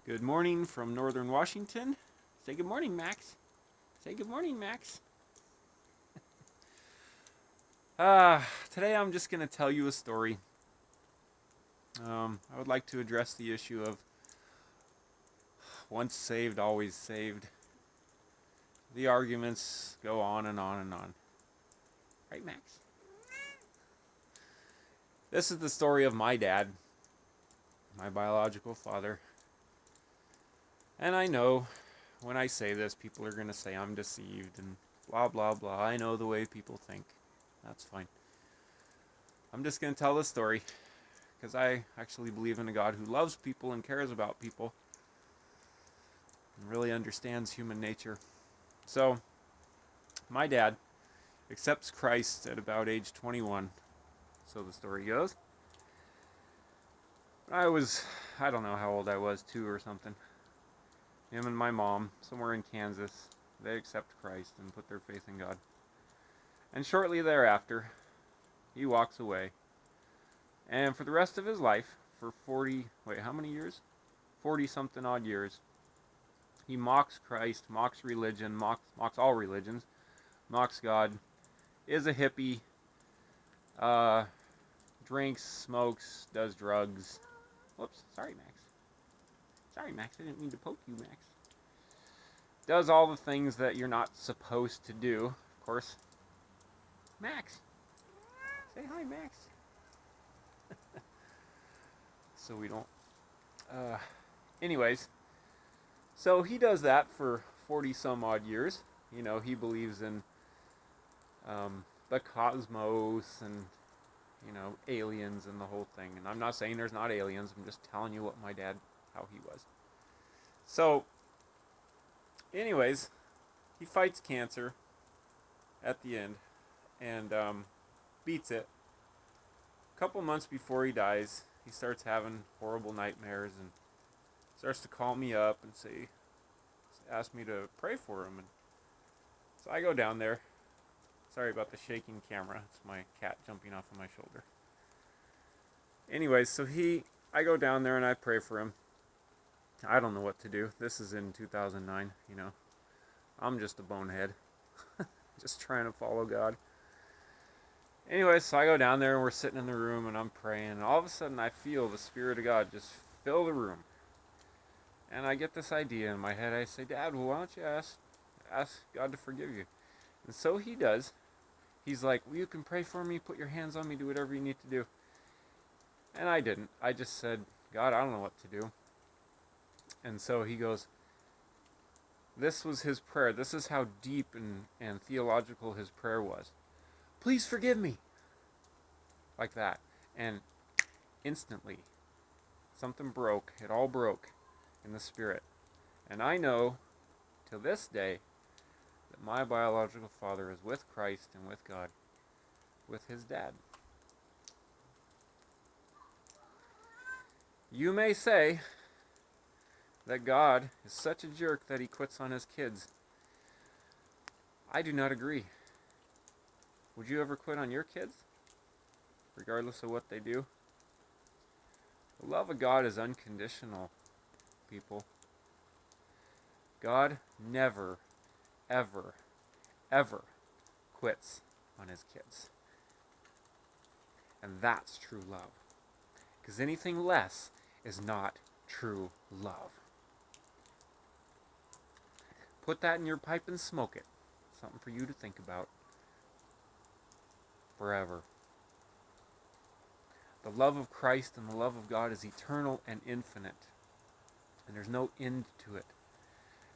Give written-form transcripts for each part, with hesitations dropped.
Good morning from Northern Washington. Say good morning, Max. Say good morning, Max. Today I'm just going to tell you a story. I would like to address the issue of once saved, always saved. The arguments go on and on and on. Right, Max? This is the story of my dad, my biological father. And I know when I say this, people are going to say I'm deceived and blah, blah, blah. I know the way people think. That's fine. I'm just going to tell the story because I actually believe in a God who loves people and cares about people and really understands human nature. So, my dad accepts Christ at about age 21. So the story goes. I don't know how old I was, 2 or something. Him and my mom, somewhere in Kansas, they accept Christ and put their faith in God. And shortly thereafter, he walks away. And for the rest of his life, for 40 something odd years, he mocks Christ, mocks religion, mocks all religions, mocks God, is a hippie, drinks, smokes, does drugs. Whoops, sorry, Max. Sorry, Max, I didn't mean to poke you, Max. Does all the things that you're not supposed to do, of course. Max! Say hi, Max. So we don't... Anyways, so he does that for 40 some odd years. You know, he believes in the cosmos and, aliens and the whole thing. And I'm not saying there's not aliens. I'm just telling you what my dad, how he was. So, anyways, he fights cancer at the end and beats it. A couple months before he dies, he starts having horrible nightmares and starts to call me up and ask me to pray for him. And so I go down there. Sorry about the shaking camera. It's my cat jumping off of my shoulder. Anyways, I go down there and I pray for him. I don't know what to do. This is in 2009, I'm just a bonehead. Just trying to follow God. Anyways, so I go down there and we're sitting in the room and I'm praying. And all of a sudden I feel the Spirit of God just fill the room. And I get this idea in my head. I say, Dad, well, why don't you ask God to forgive you? And so he does. He's like, well, you can pray for me, put your hands on me, do whatever you need to do. And I didn't. I just said, God, I don't know what to do. And so he goes, this was his prayer. This is how deep and theological his prayer was. Please forgive me. Like that. And instantly, something broke. It all broke in the spirit. And I know, to this day, that my biological father is with Christ and with God, with his dad. You may say that God is such a jerk that he quits on his kids. I do not agree. Would you ever quit on your kids? Regardless of what they do? The love of God is unconditional, people. God never, ever, ever quits on his kids. And that's true love. Because anything less is not true love. Put that in your pipe and smoke it. Something for you to think about forever. The love of Christ and the love of God is eternal and infinite. And there's no end to it.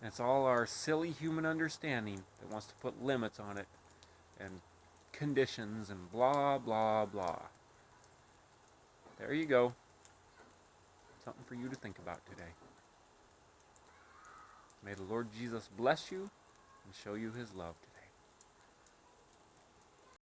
And it's all our silly human understanding that wants to put limits on it and conditions and blah, blah, blah. There you go. Something for you to think about today. May the Lord Jesus bless you and show you his love today.